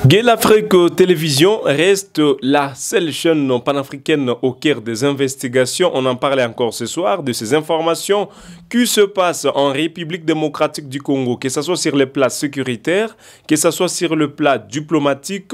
Gay l'Afrique Télévision reste la seule chaîne panafricaine au cœur des investigations. On en parlait encore ce soir de ces informations qui se passent en République démocratique du Congo, que ce soit sur le plan sécuritaire, que ce soit sur le plan diplomatique,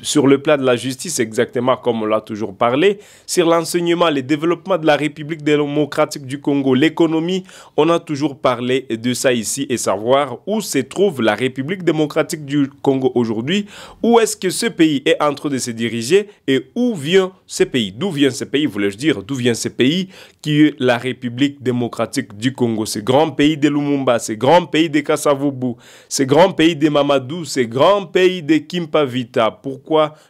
sur le plan de la justice, exactement comme on l'a toujours parlé, sur l'enseignement, le développement de la République démocratique du Congo, l'économie, on a toujours parlé de ça ici et savoir où se trouve la République démocratique du Congo aujourd'hui, où est-ce que ce pays est en train de se diriger et où vient ce pays. D'où vient ce pays, voulais-je dire, d'où vient ce pays qui est la République démocratique du Congo, ce grand pays de Lumumba, ce grand pays de Kasavubu, ce grand pays de Mamadou, ce grand pays de Kimpavita. Pourquoi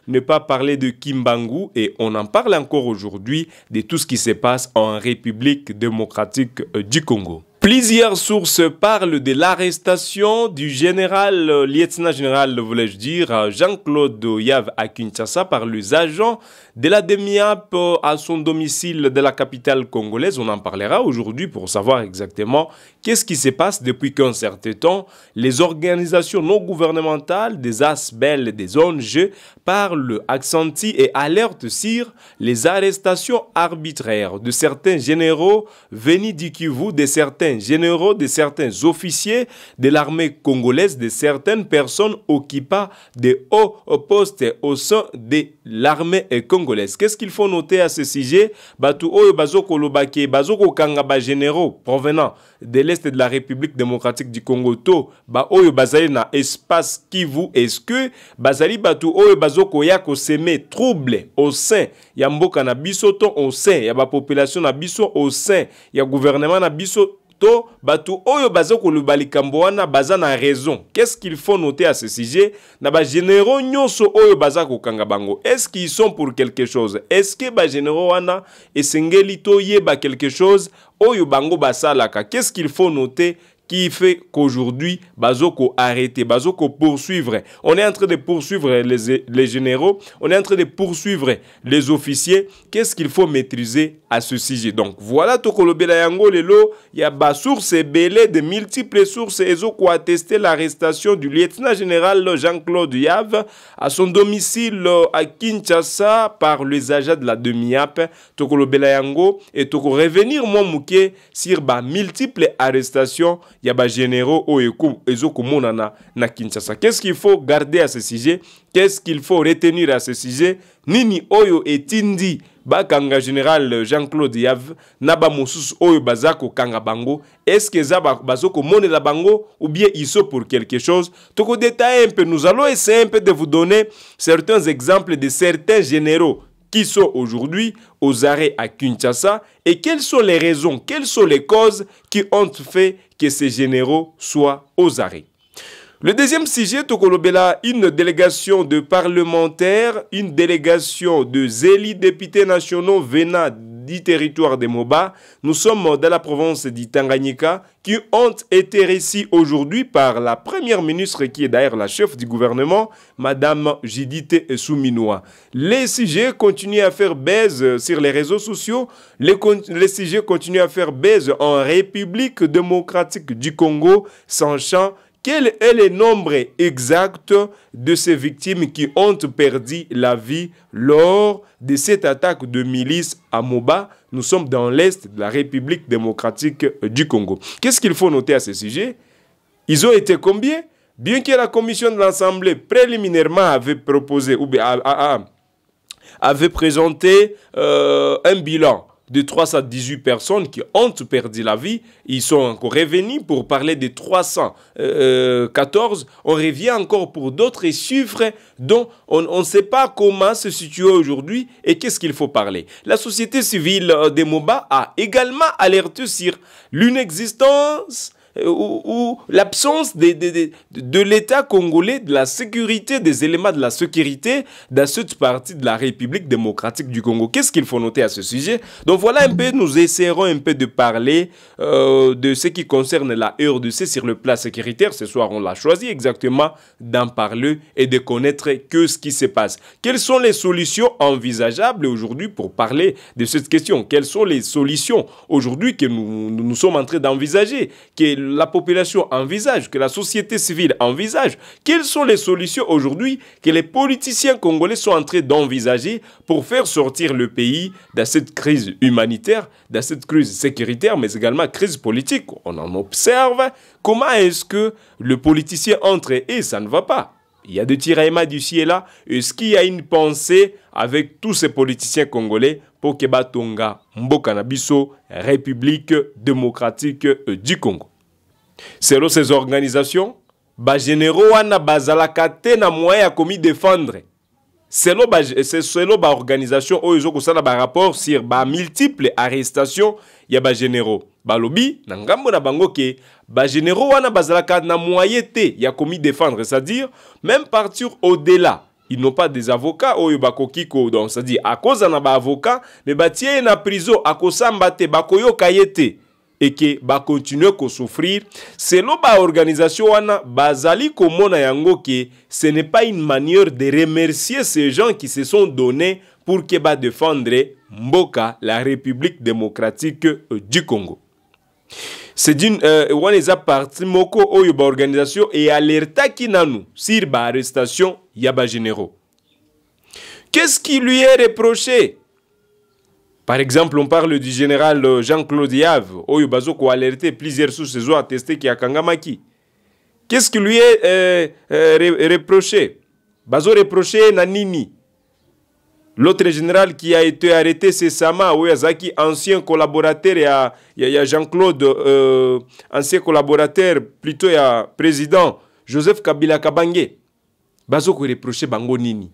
ne pas parler de Kimbangu? Et on en parle encore aujourd'hui de tout ce qui se passe en République démocratique du Congo. Plusieurs sources parlent de l'arrestation du général, lieutenant-général, voulais-je dire, Jean-Claude Yav à Kinshasa par les agents de la DEMIAP à son domicile de la capitale congolaise. On en parlera aujourd'hui pour savoir exactement qu'est-ce qui se passe depuis qu'un certain temps, les organisations non gouvernementales, des ASBEL, des ONG, parlent, accentuent et alertent sur les arrestations arbitraires de certains généraux venus du Kivu, de certains généraux, de certains officiers de l'armée congolaise, de certaines personnes occupant de hauts postes au sein de l'armée congolaise. Qu'est-ce qu'il faut noter à ce sujet? Batu oyo bazoko lobake, bazoko kanga ba généraux provenant de l'Est de la République démocratique du Congo to, ba oyo bazali na espace Kivu, est-ce que bazali batu oyo bazoko yako semer trouble au sein ya mboka na biso to au sein ya ba population na biso au sein ya gouvernement na biso to batu oyo bazoko lubalikambo wana baza na raison? Qu'est-ce qu'il faut noter à ce sujet? Na ba généraux nyonso oyo bazako kanga bango, est-ce qu'ils sont pour quelque chose? Est-ce que ba généraux wana esengeli to yeba quelque chose oyo bango basalaka? Qu'est-ce qu'il faut noter qui fait qu'aujourd'hui, bazoko arrêter, bazoko poursuivre? On est en train de poursuivre les généraux, on est en train de poursuivre les officiers. Qu'est-ce qu'il faut maîtriser à ce sujet? Donc voilà, tokolobela yango lelo, il y a ba sources belé, de multiples sources ezoko attester l'arrestation du lieutenant-général Jean-Claude Yav à son domicile à Kinshasa par les agents de la DEMIAP. Tokolobela yango et toko revenir moi mouké sur ba multiples arrestations. Il y a des généraux na Kinshasa. Qu'est-ce qu'il faut garder à ce sujet? Qu'est-ce qu'il faut retenir à ce sujet? Nini oyo etindi bakanga général Jean-Claude Yav naba mosusu oyo bazako kanga bango? Est-ce que za bazoko mone la bango ou bien ils sont pour quelque chose? Toko détailler un peu, nous allons essayer un peu de vous donner certains exemples de certains généraux qui sont aujourd'hui aux arrêts à Kinshasa et quelles sont les raisons, quelles sont les causes qui ont fait que ces généraux soient aux arrêts. Le deuxième sujet, Tokolobela, une délégation de parlementaires, une délégation de zéli députés nationaux venant du territoire de Moba. Nous sommes dans la province du Tanganyika qui ont été reçus aujourd'hui par la première ministre qui est d'ailleurs la chef du gouvernement, Madame Judith Suminwa. Les sujets continuent à faire baise sur les réseaux sociaux. Les sujets continuent à faire baise en République démocratique du Congo, sachant quel est le nombre exact de ces victimes qui ont perdu la vie lors de cette attaque de milice à Moba? Nous sommes dans l'Est de la République démocratique du Congo. Qu'est-ce qu'il faut noter à ce sujet? Ils ont été combien? Bien que la commission de l'Assemblée préliminairement avait proposé ou avait présenté un bilan de 318 personnes qui ont perdu la vie. Ils sont encore revenus pour parler de 314. On revient encore pour d'autres chiffres dont on ne sait pas comment se situer aujourd'hui et qu'est-ce qu'il faut parler. La société civile de Moba a également alerté sur l'inexistence ou l'absence de l'État congolais, de la sécurité, des éléments de la sécurité dans cette partie de la République démocratique du Congo. Qu'est-ce qu'il faut noter à ce sujet? Donc voilà un peu, nous essaierons un peu de parler de ce qui concerne la RDC sur le plan sécuritaire. Ce soir, on l'a choisi exactement d'en parler et de connaître que ce qui se passe. Quelles sont les solutions envisageables aujourd'hui pour parler de cette question? Quelles sont les solutions aujourd'hui que nous sommes en train d'envisager? Que la population envisage, que la société civile envisage? Quelles sont les solutions aujourd'hui que les politiciens congolais sont en train d'envisager pour faire sortir le pays de cette crise humanitaire, de cette crise sécuritaire, mais également crise politique? On en observe. Comment est-ce que le politicien entre et ça ne va pas? Il y a des tiraillements d'ici et là. Est-ce qu'il y a une pensée avec tous ces politiciens congolais pour que Batonga, Mboka na biso, République démocratique du Congo? Selon ces organisations, ba généraux wana bazalaka te na moyen ya komi défendre. Selon ba organisation oyo kosala ba rapport sur ba multiples arrestations ya ba généraux. Balobi na ngambo na bango ke ba généraux wana bazalaka na moyen te ya komi défendre, c'est-à-dire même partir au-delà. Ils n'ont pas des avocats oyo bakokiko, donc c'est-à-dire à cause na ba avocat mais batie na prison à kosamba te bakoyo kayete et que ba continuer ko souffrir. Selon ba organisation wana bazali komona yango ke ce n'est pas une manière de remercier ces gens qui se sont donnés pour que ba défendre Mboka, la République démocratique du Congo. C'est d'une parti moko oyo ba organisation et alerta ki nanu sur ba arrestation yaba généraux. Qu'est-ce qui lui est reproché? Par exemple, on parle du général Jean-Claude Yave oyo bazo ko alerter plusieurs sources ont attesté ki akangamaki. Qu'est-ce qui lui est reproché? Bazo reproché na nini? L'autre général qui a été arrêté, c'est Sama Ouazaki, ancien collaborateur, il y a Jean-Claude, ancien collaborateur, plutôt il y a président Joseph Kabila Kabange. Bazo ko reproché bango nini?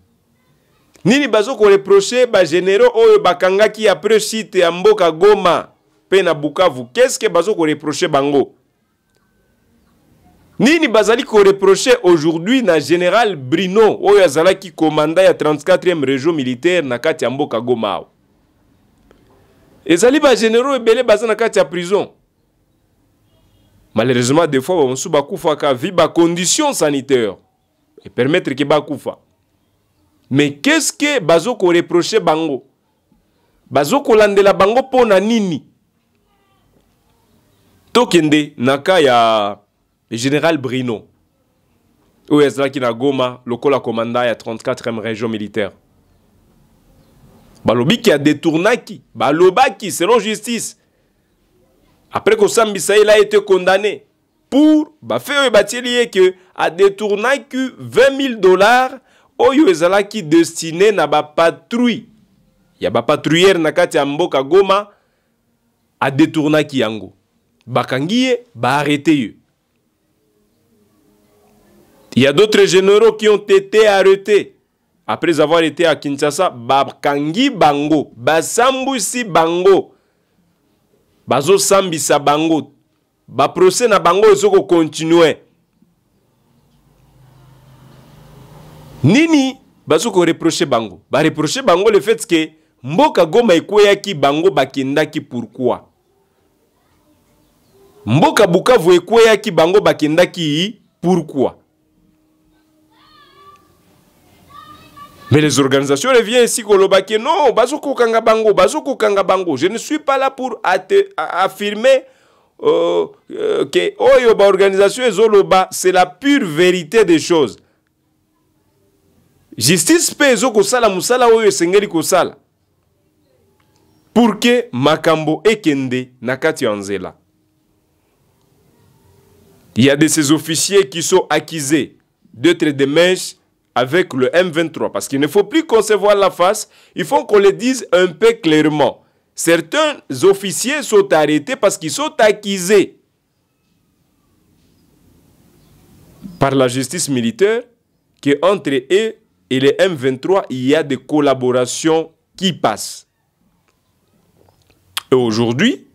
Nini bazo ko reproché ba généraux oyo bakanga qui après site ya Mboka Goma, pe na Bukavu. Qu'est-ce que bazo ko reproché bango? Nini bazali ko reproché aujourd'hui na général Brino oyo azalaki commandant ya 34e région militaire na kati ya Mboka Goma. Ezali ba généraux ebele baza na kati ya prison. Malheureusement des fois on suba kufa ka vi ba conditions sanitaires et permettre que ba kufa. Mais qu'est-ce que bazo ko reproché bango? Bazo ko landela bango pona nini? Tokende naka ya le général Brino, où est-ce là qui na Goma, le commandant à 34e région militaire. Balobi qui a détourné qui, Baloba qui, selon justice. Après que Sambisa il a été condamné pour faire un que a détourné que $20 au ezala qui destiné na ba patrouille. Il y a ba patrouilleur na kati ya Mboka Goma a détourné qui yango. Bakangiye ba arrêté. Il y a d'autres généraux qui ont été arrêtés après avoir été à Kinshasa. Bakangi bango, basambusi bango, bazo sambisa bango, ba procès na bango ezoko continuer. Nini bazo ko reprocher bango? Ba reprocher bango le fait que Mboka Goma ekweyaki bango bakendaki pourquoi? Mboka Bukavu ekweyaki bango bakendaki pourquoi? Mais les organisations reviennent ici que non, bazoko kanga bango. Je ne suis pas là pour affirmer que oyo ba organisation ezoloba, c'est la pure vérité des choses. Justice pe ezoko sala musala oyo sengeli ko sala. Pour que makambo ekende nakati anzela. Il y a de ces officiers qui sont accusés d'être des mèches avec le M23, parce qu'il ne faut plus concevoir la face, il faut qu'on le dise un peu clairement. Certains officiers sont arrêtés parce qu'ils sont accusés par la justice militaire qu'entre eux et les M23, il y a des collaborations qui passent. Et aujourd'hui,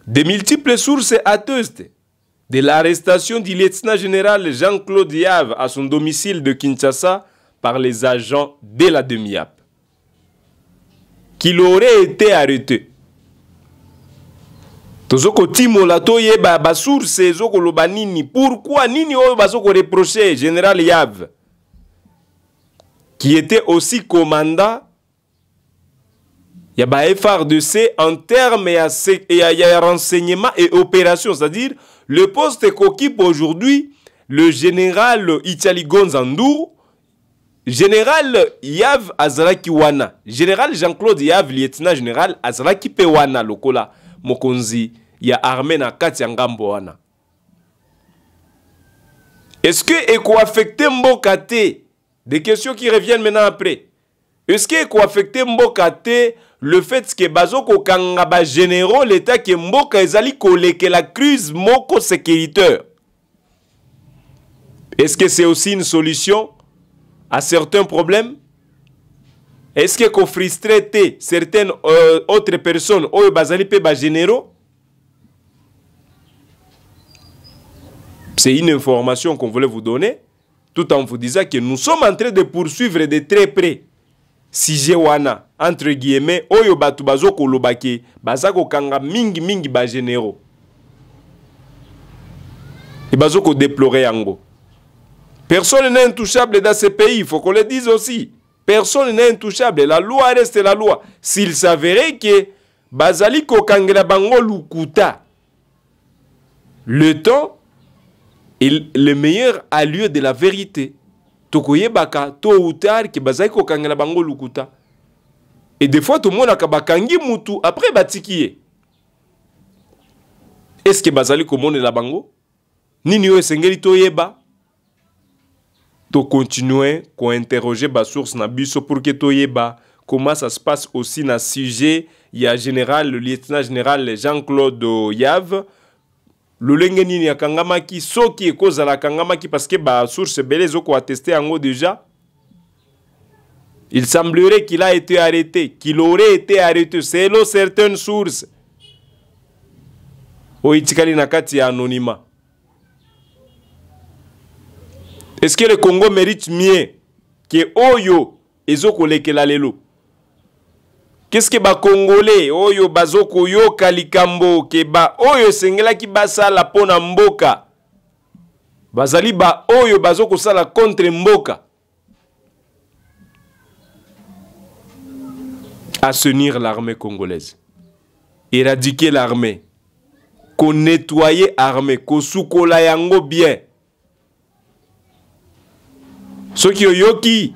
de multiples sources attestent de l'arrestation du lieutenant général Jean-Claude Yave à son domicile de Kinshasa par les agents de la DEMIAP, qu'il aurait été arrêté. Pourquoi nini oyo bazoko reprocher général Yave, qui était aussi commandant il y a FARDC en termes de renseignement et opération, c'est-à-dire le poste qu'occupe aujourd'hui le général Itali Gonzandour, général Yav Azraki Wana, général Jean-Claude Yav, lieutenant général Azraki Pewana Lokola, Mokonzi, ya armée na kati ngambo wana. Est-ce que eko affecté Mbokate? Des questions qui reviennent maintenant après. Est-ce que eko affecté Mbokate le fait que bazoko kangaba généraux l'état que Mboka ezali koleke la crise moko sécuritaire? Est-ce que c'est aussi une solution à certains problèmes? Est-ce que eko frustré certaines autres personnes oyo bazali pe ba généraux? C'est une information qu'on voulait vous donner, tout en vous disant que nous sommes en train de poursuivre de très près sujet wana, entre guillemets, oyo batu bazoko lobake, bazako kanga mingi ba généraux. Et bazoko déplorer yango. Personne n'est intouchable dans ce pays, il faut qu'on le dise aussi. Personne n'est intouchable, la loi reste la loi. S'il s'avérait que bazali ko kangela bango lukuta, le temps et le meilleur a lieu de la vérité. Tokoye baka tôt ou tard que bazai ko kangela bango lukuta. Et des fois tout le monde a bakangi mutu après batikiye. Est-ce que bazali ko mone la bango? Nini yo sengeli toyeba? To continuer ko interroger ba source na biso pour que toyeba comment ça se passe aussi na sujet ya général le lieutenant général Jean-Claude Yav. Lolenge nini ya kangamaki soki ekoza la kangamaki parce que ba source belé zoko attesté ango déjà. Il semblerait qu'il a été arrêté, qu'il aurait été arrêté selon certaines sources. Oitikali nakati ya anonymat. Est-ce que le Congo mérite mieux que Oyo ezoko lekela lelo? Qu'est-ce que ba Congolais oyo bazoko yo kalikambo ke ba oyo sengela ki basala pona mboka bazali ba oyo bazoko sala contre mboka? Assainir l'armée congolaise, éradiquer l'armée, qu'on nettoyer l'armée, qu'on soukola yango bien. Ce qui yoki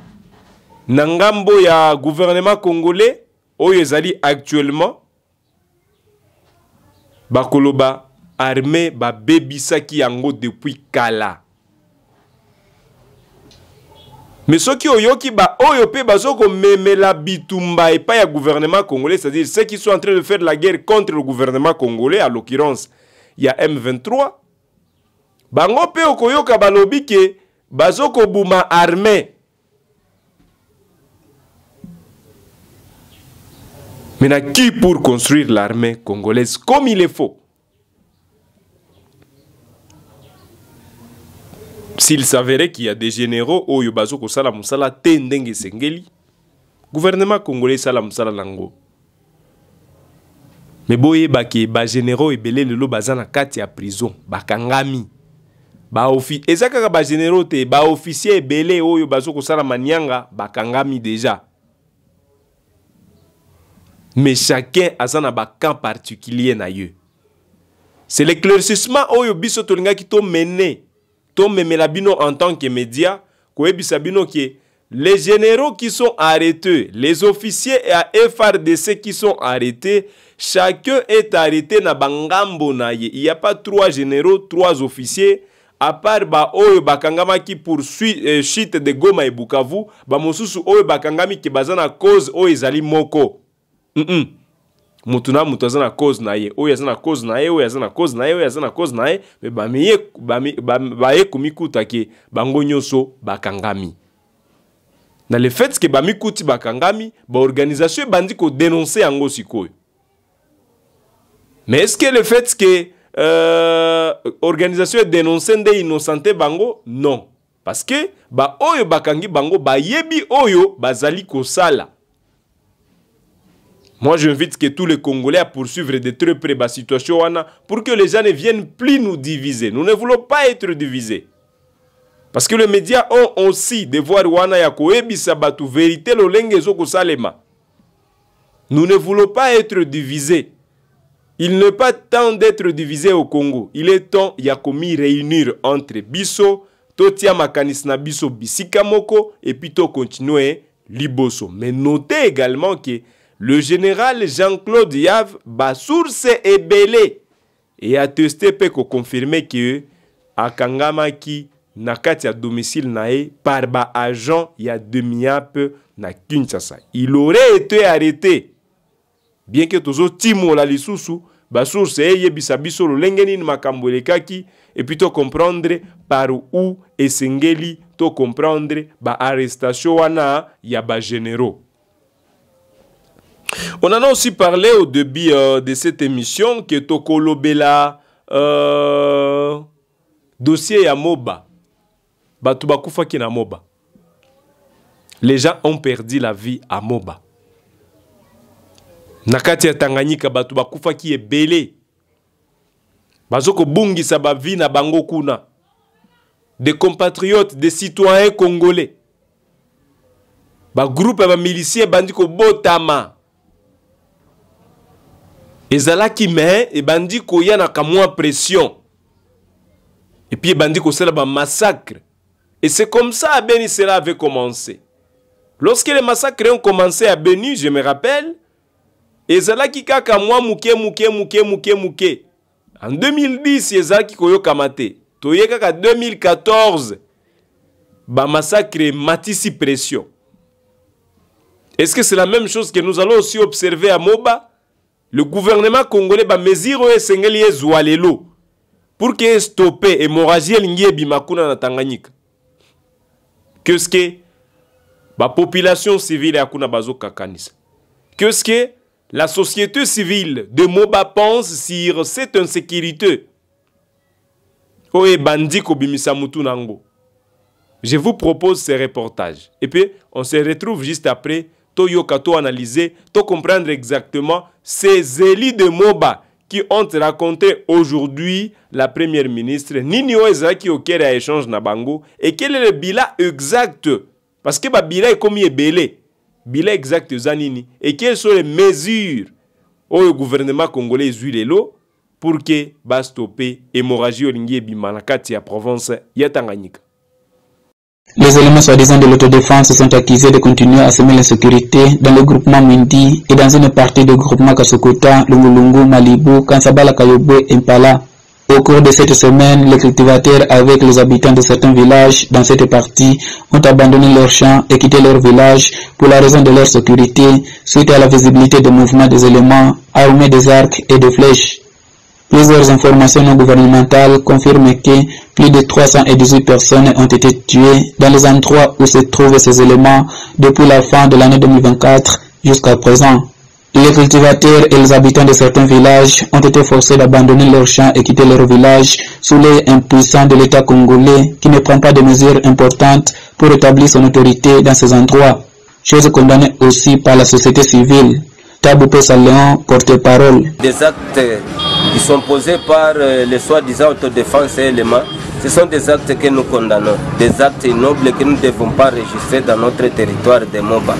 nangambo ya gouvernement congolais oyo ezali actuellement bakoloba armée ba bebisaki yango depuis kala. Mais ceux qui oyoki ba oyo pe bazoko memela bitumba et pas ya gouvernement congolais, c'est-à-dire ceux qui sont en train de faire la guerre contre le gouvernement congolais, à l'occurrence il y a M23, bango pe okoyoka balobi ke bazoko buma armée. Maintenant, qui pour construire l'armée congolaise comme il est faut? S'il s'avérait qu'il y a des généraux au Yobazo Kosala Moussala Tendenge Sengeli, gouvernement congolais Sala Moussala Lango. Mais boye baki ba généraux et belé le bazana kati à prison, bakangami. Ba ezaka ba généraux te ba officier belé au Yobazo Kosala Manyanga, bakangami déjà. Mais chacun a son camp particulier na yeux. C'est l'éclaircissement oyo biso tolinga qui to mené. To memelabino en tant que média, ko ebisabino que les généraux qui sont arrêtés, les officiers et à FRDC qui sont arrêtés, chacun est arrêté na bangambo na ye. Il n'y a pas 3 généraux, 3 officiers. À part ba oyo bakangama qui poursuit chute de Goma et Bukavu, ba mosusu oyo bakangami ki bazana cause oyo ezali moko. Mutuna mutazana cause na ye, oyo yazana cause na ye, oyo yazana cause na ye, oyo yazana cause na ye, mais baye kumikuta ke bango nyoso bakangami. Na le fait que bamikuti bakangami, ba organisation bandi ko dénoncer yango sikoyo. Mais est-ce que le fait que organisation dénoncer nde innocenté bango? Non. Parce que ba oyo bakangi bango ba yebi oyo bazali ko sala. Moi, j'invite que tous les Congolais à poursuivre de très près la situation pour que les gens ne viennent plus nous diviser. Nous ne voulons pas être divisés. Parce que les médias ont aussi devoir wana ya koebisa batu vérité lo lenge zoko salema. Nous ne voulons pas être divisés. il n'est pas temps d'être divisé au Congo. Il est temps ya komi réunir entre biso, totia makanis na biso bisika moko, et puis to continuer liboso. Mais notez également que le général Jean-Claude Yave, ba source est belé. Et attesté peut confirmer que akangama ki nakati ya domicile nae par ba agent ya demi-ap na Kinshasa. Il aurait été arrêté. Bien que tozo timo la lisusu, ba source yebisa biso lolengeni makambo lekaki, et puis to comprendre par où esengeli to comprendre ba arrestation wana ya ba généraux. On en a aussi parlé au début de cette émission que Tokolo Bela dossier ya Moba. Batuba kufa ki na Moba. Les gens ont perdu la vie à Moba. Nakati ya Tanganyika batuba kufa ki est belé. Bazoko bungi sa ba vie na bango kuna. Des compatriotes, des citoyens congolais. Ba groupe ba miliciens bandiko botama. Ezalaki mais et bandi ko yana ka moins pression. Et puis bandi ko sala ba massacre. Et c'est comme ça à Beni cela avait commencé. Lorsque les massacres ont commencé à Beni, je me rappelle, ezalaki kaka moi muke. En 2010, ezalaki koyo kamate. Toye kaka 2014, ba massacre matisi pression. Est-ce que c'est la même chose que nous allons aussi observer à Moba? Le gouvernement congolais ba mesure esengeli ezwalelo pour que stopper hémorragie lingie bimakuna na Tanganyika. Qu'est-ce que la population civile yakuna bazo kakanisa? Qu'est-ce que la société civile de Moba pense sur cette insécurité? Oye bandi ko bimisa mutu nango. Je vous propose ces reportages. Et puis on se retrouve juste après. Toyoka, to analyser, to comprendre exactement ces élus de Moba qui ont raconté aujourd'hui la première ministre Nini Oezaki au Kera échange na bango et quel est le bilan exact parce que ba bilan est comme belé bilan exact zanini et quelles sont les mesures au gouvernement congolais zuilelo pour que ba stopper hémorragie olingi bimanakati ya province ya Tanganyika. Les éléments soi-disant de l'autodéfense sont accusés de continuer à semer l'insécurité dans le groupement Mindi et dans une partie du groupement Kasokota, Lungulungu, Malibu, Kansabala, Kayobwe et Mpala. Au cours de cette semaine, les cultivateurs avec les habitants de certains villages dans cette partie ont abandonné leurs champs et quitté leur village pour la raison de leur sécurité suite à la visibilité des mouvements des éléments armés des arcs et des flèches. Plusieurs informations non gouvernementales confirment que plus de 318 personnes ont été tuées dans les endroits où se trouvent ces éléments depuis la fin de l'année 2024 jusqu'à présent. Les cultivateurs et les habitants de certains villages ont été forcés d'abandonner leurs champs et quitter leur village sous l'œil impuissant de l'État congolais qui ne prend pas de mesures importantes pour établir son autorité dans ces endroits. Chose condamnée aussi par la société civile. Taboupé Saléon, porte-parole. Des actes qui sont posés par les soi-disant autodéfense et éléments, ce sont des actes que nous condamnons, des actes nobles que nous ne devons pas enregistrer dans notre territoire de Moba.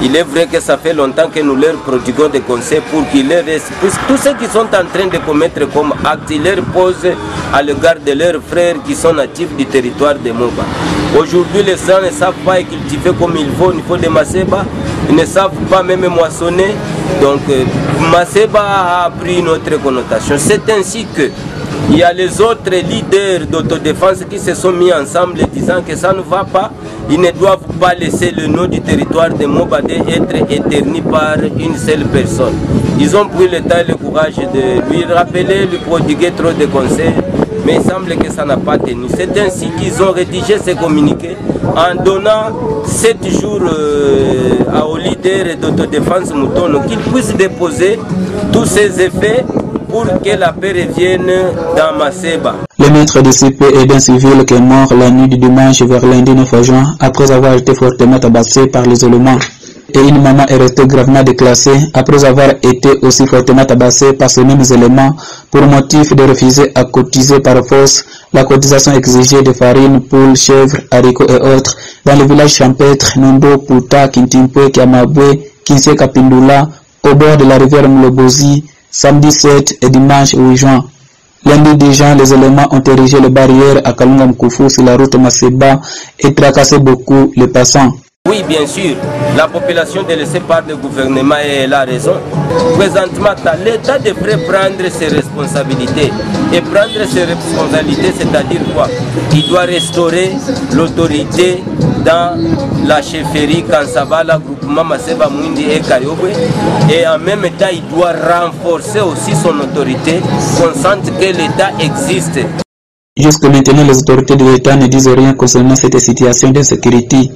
Il est vrai que ça fait longtemps que nous leur prodiguons des conseils pour qu'ils les restent. Tous ceux qui sont en train de commettre comme acte, ils leur posent à l'égard de leurs frères qui sont natifs du territoire de Moba. Aujourd'hui, les gens ne savent pas cultiver comme il faut au niveau de Maseba. Ils ne savent pas même moissonner. Donc, Maseba a pris une autre connotation. C'est ainsi que il y a les autres leaders d'autodéfense qui se sont mis ensemble disant que ça ne va pas. Ils ne doivent pas laisser le nom du territoire de Mobadé être éterni par une seule personne. Ils ont pris le temps et le courage de lui rappeler, lui prodiguer trop de conseils, mais il semble que ça n'a pas tenu. C'est ainsi qu'ils ont rédigé ces communiqués en donnant 7 jours aux leaders d'autodéfense Moutono qu'ils puissent déposer tous ces effets pour que la paix revienne dans Maseba. Le maître de CP est d'un civil qui est mort la nuit du dimanche vers lundi 9 juin après avoir été fortement tabassé par les éléments. Et une maman est restée gravement déclassée après avoir été aussi fortement tabassée par ces mêmes éléments pour motif de refuser à cotiser par force la cotisation exigée de farine, poules, chèvres, haricots et autres dans le village champêtre Nondo, Puta, Kintimpwe, Kiamabwe, Kinsie Kapindula, au bord de la rivière Mlobozi, samedi 7 et dimanche 8 juin. Lundi déjà, les éléments ont érigé les barrières à Kalunga Mkufu sur la route Maseba et tracassé beaucoup les passants. Oui, bien sûr, la population délaissée par le gouvernement et elle a raison. Présentement, l'État devrait prendre ses responsabilités. Et prendre ses responsabilités, c'est-à-dire quoi? Il doit restaurer l'autorité dans la chefferie Kansabala, groupement Maseba Mwindi et Kayobwe. Et en même temps, il doit renforcer aussi son autorité, consciente que l'État existe. Jusque maintenant, les autorités de l'État ne disent rien concernant cette situation d'insécurité.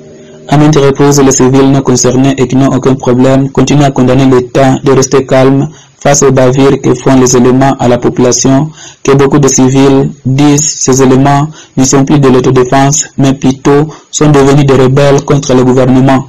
À maintes reprises, les civils non concernés et qui n'ont aucun problème continuent à condamner l'État de rester calme face aux bavures que font les éléments à la population, que beaucoup de civils disent ces éléments ne sont plus de l'autodéfense, mais plutôt sont devenus des rebelles contre le gouvernement.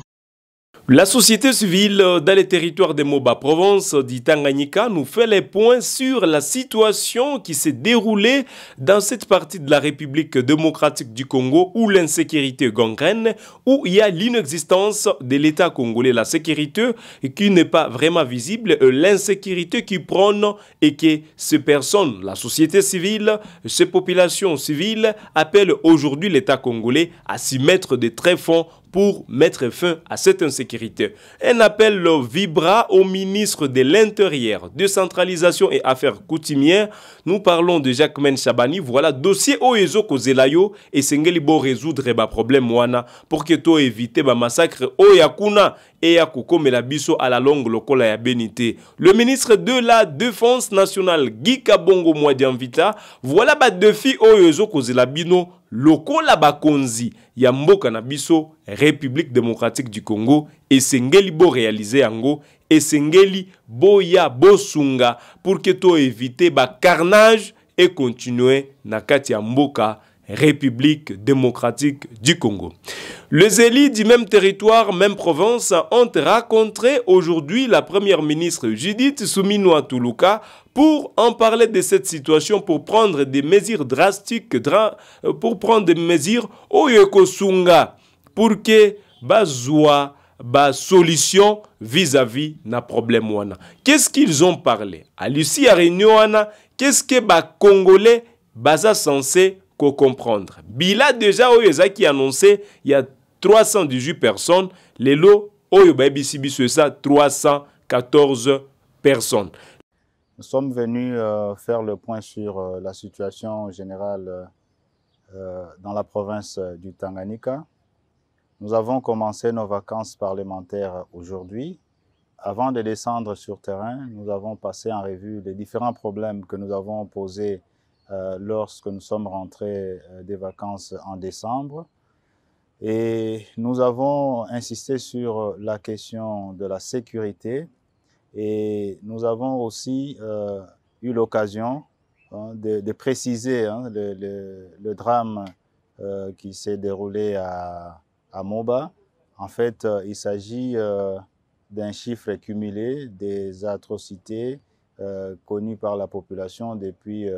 La société civile dans les territoires de Moba Province d'Itanganyika nous fait les points sur la situation qui s'est déroulée dans cette partie de la République démocratique du Congo où l'insécurité gangrène, où il y a l'inexistence de l'État congolais, la sécurité qui n'est pas vraiment visible, l'insécurité qui prône et que ces personnes, la société civile, ces populations civiles appellent aujourd'hui l'État congolais à s'y mettre de très fonds pour mettre fin à cette insécurité. Un appel vibra au ministre de l'Intérieur, décentralisation et affaires coutumières. Nous parlons de Jacquemaine Chabani. Voilà, dossier Oezo Kozelayo et Sengeli Bo résoudre ba problème wana pour que to éviter ba massacre Oyakuna et Yakoko Melabiso à la longue lokola ya Benité. Le ministre de la Défense nationale Guy Kabongo Mwadianvita, voilà ba défi Oezo Kozelabino lokola bakonzi ya mboka na biso République démocratique du Congo et sengeli bo réaliser yango et sengeli boya bosunga pour que to éviter ba carnage et continuer na kati ya mboka République démocratique du Congo. Les élus du même territoire, même province, ont rencontré aujourd'hui la première ministre Judith Suminwa Tuluka pour en parler de cette situation, pour prendre des mesures drastiques, pour prendre des mesures oyekosunga, pour que bazwa ba solution vis-à-vis na problème wana. Qu'est-ce qu'ils ont parlé? À Lucie à réunion wana, qu'est-ce que ba Congolais baza censé comprendre? Bila déjà oyo qui annoncé il y a 318 personnes, les lots oyo ba BCB ça 314 personnes. Nous sommes venus faire le point sur la situation générale dans la province du Tanganyika. Nous avons commencé nos vacances parlementaires aujourd'hui. Avant de descendre sur terrain, nous avons passé en revue les différents problèmes que nous avons posés lorsque nous sommes rentrés des vacances en décembre. Et nous avons insisté sur la question de la sécurité et nous avons aussi eu l'occasion de préciser le drame qui s'est déroulé à Moba. En fait, il s'agit d'un chiffre cumulé des atrocités connues par la population depuis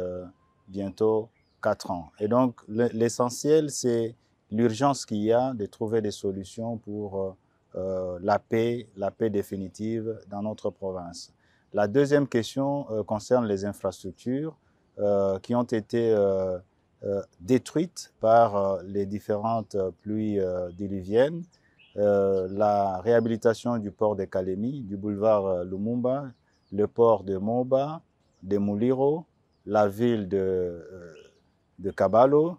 bientôt 4 ans. Et donc, l'essentiel, c'est l'urgence qu'il y a de trouver des solutions pour la paix définitive dans notre province. La deuxième question concerne les infrastructures qui ont été détruites par les différentes pluies diluviennes. La réhabilitation du port de Kalemi, du boulevard Lumumba, le port de Moba, de Muliro, la ville de Kabalo,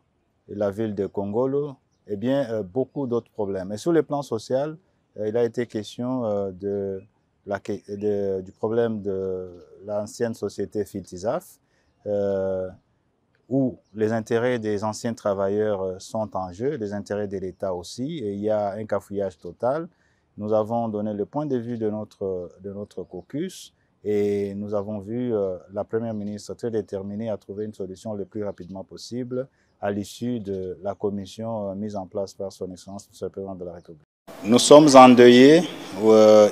et la ville de Kongolo, et bien beaucoup d'autres problèmes. Et sur le plan social, il a été question du problème de l'ancienne société Filtizaf, où les intérêts des anciens travailleurs sont en jeu, les intérêts de l'État aussi, et il y a un cafouillage total. Nous avons donné le point de vue de notre caucus, et nous avons vu la Première ministre très déterminée à trouver une solution le plus rapidement possible à l'issue de la commission mise en place par son Excellence, M. le Président de la République. Nous sommes endeuillés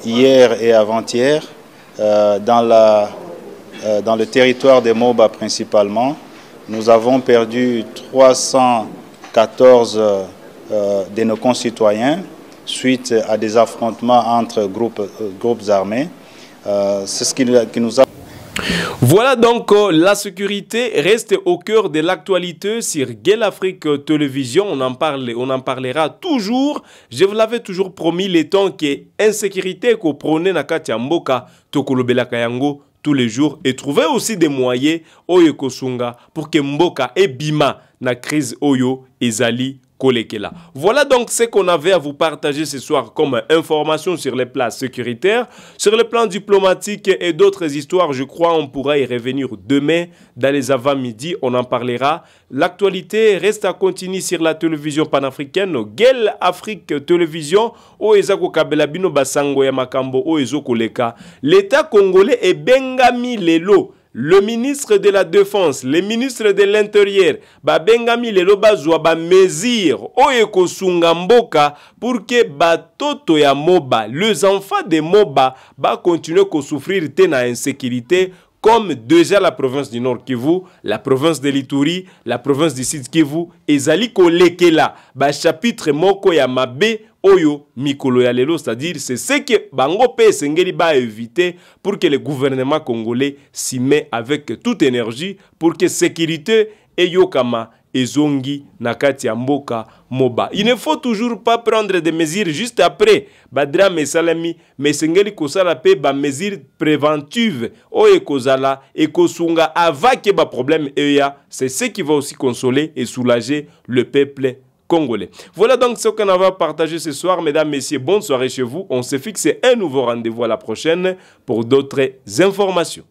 hier et avant-hier dans le territoire de Moba principalement. Nous avons perdu 314 de nos concitoyens suite à des affrontements entre groupes armés. C'est ce qui nous a... Voilà donc, la sécurité reste au cœur de l'actualité sur Gueule Afrique Télévision. On en parlera toujours. Je vous l'avais toujours promis, les temps que insécurité qu'on prône na kati ya mboka tokolobela kayango tous les jours et trouver aussi des moyens oyo kosunga pour que mboka ebima na crise oyo ezali kolekela. Voilà donc ce qu'on avait à vous partager ce soir comme information sur les plans sécuritaires, sur le plan diplomatique et d'autres histoires. Je crois on pourra y revenir demain dans les avant-midi. On en parlera. L'actualité reste à continuer sur la télévision panafricaine. Gueule Afrique Télévision. O ezako kabela bino basango ya makambo o ezoko leka. L'État congolais est bengami lelo. Le ministre de la Défense, le ministre de l'Intérieur, bengami lelo bazwa ba mesure oye kosunga mboka pour que batoto ya moba, les enfants de moba, continuer à souffrir de la insécurité, comme déjà la province du Nord Kivu, la province de l'Ituri, la province du Sud Kivu, ezali kolekela ba chapitre moko ya mabe oyo mikolo ya lelo, c'est-à-dire c'est ce que bango pe sengeli ba éviter pour que le gouvernement congolais s'y met avec toute énergie pour que sécurité et yokama ezongi nakati ya mboka moba. Il ne faut toujours pas prendre des mesures juste après badram et salami, mais sengeli kosala pe ba mesures préventives oyo kozala et kosunga avant que ba problème eya. C'est ce qui va aussi consoler et soulager le peuple congolais. Voilà donc ce qu'on avait partagé ce soir. Mesdames, messieurs, bonne soirée chez vous. On se fixe un nouveau rendez-vous à la prochaine pour d'autres informations.